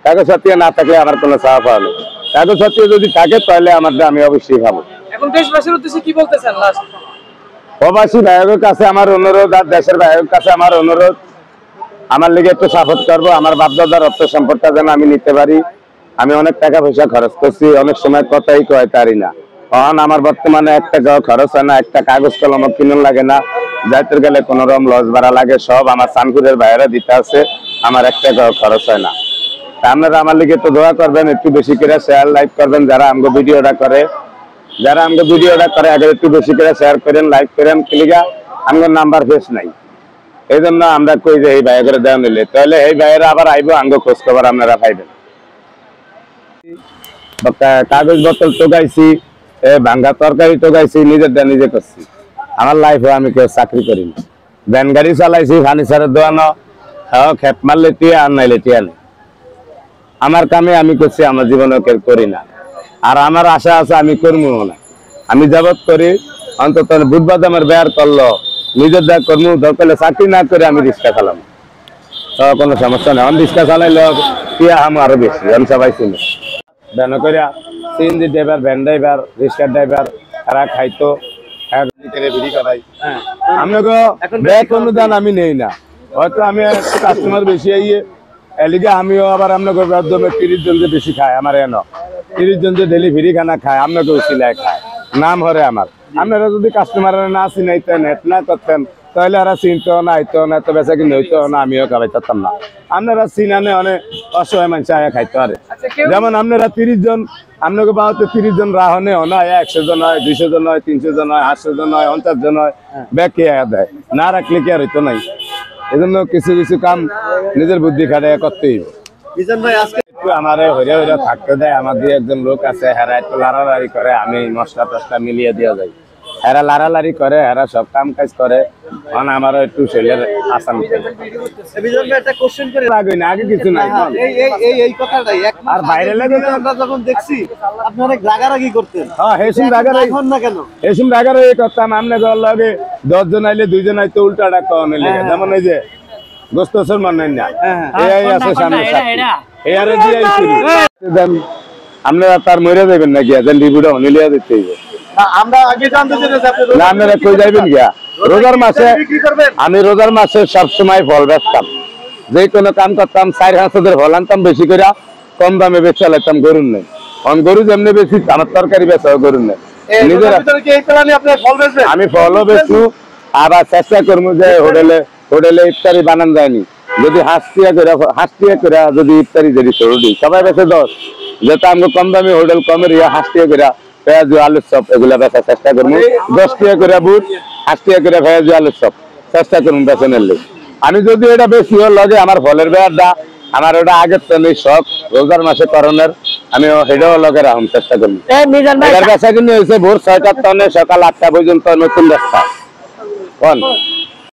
কাগজ সত্যি না থাকলে আমার কোনো চাওয়া পাওয়া নেই। কাগজ সত্যি যদি থাকে তাহলে আমি অবশ্যই খাবো। এখন দেশবাসীর উদ্দেশ্যে কি বলতে চান? প্রবাসী ভাইয়ের কাছে আমার অনুরোধ আর দেশের ভাইয়ের কাছে আমার অনুরোধ, আমার লিগে একটু সাপোর্ট করবো। আমার বাপদাদার অর্থ সম্পদটা যেন আমি নিতে পারি। আমি অনেক টাকা পয়সা খরচ করছি, অনেক সময় কথাই কয় তারি না। কারণ আমার বর্তমানে 1 টাকাও খরচ হয় না, একটা কাগজ কলম কিনুন লাগে না, যাইতে গেলে কোনো রকম লস ভাড়া লাগে, সব আমার চাঁদপুরের ভাইয়েরা দিতে আছে, আমার 1 টাকাও খরচ হয় না। আপনারা আমার লিগে একটু দোয়া করবেন, একটু বেশি করে শেয়ার লাইক করবেন। যারা আমাকে ভিডিওটা করে আগে একটু বেশি করে শেয়ার করেন, লাইক করেন। ক্লিকা আমার নাম্বার ফেস নাই, এই জন্য আমরা কই যে এই ভাই করে দেওয়া নিলে তাহলে এই ভাইয়েরা আবার আইবো, আঙ্গ খোঁজ খবর আপনারা পাইবেন। কাগজ বোতল টোকাইছি, ভাঙ্গা তরকারি টোকাইছি, নিজে করছি। আমার লাইফে আমি কেউ চাকরি করিনি। ভ্যান গাড়ি চালাইছি, ফার্নিচারের দোকানো, খেপ মারলে টিয়া আর নাইলে টিয়া নেই। আমার কামে আমি করছি, আমার জীবনে কেউ করি না। আর আমার আশা আছে আমি করবো না। আমি যাবত করি অন্তত বুধবার আমার বেয়ার করলো, নিজের দেখ কর্ম দরকার চাকরি না করে আমি রিক্সা চালাম, তো কোনো সমস্যা নেই। আমি রিক্সা চালাইলে টিয়া আম আরো বেশি, আমি সবাই চিনি। ভ্যান করিয়া সিএনজি ড্রাইভার, ভ্যান ড্রাইভার, রিক্সা ড্রাইভার তারা খাইতো, অনুদান আমি নেই না। হয়তো আমি কাস্টমার বেশি আইয়ে এলিগে আমিও আবার আপনাকে 30 জন যে বেশি খায় আমার, 30 জন যে ডেলিভারি খানা খায় আপনাকে সিলাই খায়, নাম হরে আমার। আপনারা যদি কাস্টমার না চিনাইতেন, হেট না করতেন, তাহলে এরা চিনতো না, আইতো না, তো বেচা কিনে হইতো না, আমিও খাওয়াই পারতাম না। আপনারা চিনানে অনেক অসহায় মানুষ আয়া খাইতো আরে। যেমন আপনারা 30 জন, আপনাকে বাড়াতে 30 জন রাহনে হয়, 100 জন হয়, 200 জন হয়, 300 জন হয়, 800 জন হয়, 50 জন হয়, ব্যাকে দেয় না, রাখলে কি আর হইতো নাই। এই জন্য কিছু কিছু কাম নিজের বুদ্ধি খাটাই করতেই একটু আমার হইরা হইরা থাকতে দেয়। আমার দিয়ে একজন লোক আছে, হেরা একটু লাড়ালাড়ি করে, আমি মশলা টসলা মিলিয়ে দেওয়া যায়। হেরা লাড়ালাড়ি করে, হেরা সব কাম কাজ করে, মানে আমারও একটু শরীরের আসান আগে কিছু নাই। আর বাইরে লাগে যখন দেখছি আপনারা রাগারাগি করতেন, এসম রাগারাগি করতাম। আমরা লগে 10 জন আইলে 2 জন আইতো উল্টাটা কম লেগে, যেমন এই যে গোস্ত সলমান না এই আছে সামনে আপনারা তার মরে যাবেন না গিয়া, যেন রিভিউটা অনিলিয়া দিতে হইবে। আমরা আগে জানতে চাইছি না আপনারা কই যাইবেন গিয়া। রোজার মাসে আমি রোজার মাসে সবসময় ফল বেচতাম, যে কোনো কাম করতাম, 4-5 ফল আনতাম বেশি করে, কম দামে বেচা লাগতাম। গরুর নেই, গরু যেমনি বেশি আমার তরকারি বেচাও গরুর নেই। আমি ফলও বেচু, আবার চেষ্টা করবো যে হোটেলে ইফতারি বানান যায়নি, যদি হাঁসটিয়া করে যদি ইফতারি যদি সরুদি সবাই বেচে 10, যেটা আমি কম দামি হোটেল কমের হাঁসটিয়া করে পেঁয়াজ আলুর চপ এগুলা বেচার চেষ্টা করবো। 10 টাকা করে বুট, 8 টাকা করে পেঁয়াজ আলুর চপ চেষ্টা করবো বেচনের লেগে। আমি যদি এটা বেশি লাগে আমার ফলের বেড়া, আমার ওটা আগের তো নেই শখ রোজার মাসে করণের, আমি সেটাও লগে রাখুন চেষ্টা করবো। বেচা কিনে হয়েছে ভোর 6টার টনে, সকাল 8টা পর্যন্ত নতুন রাস্তা।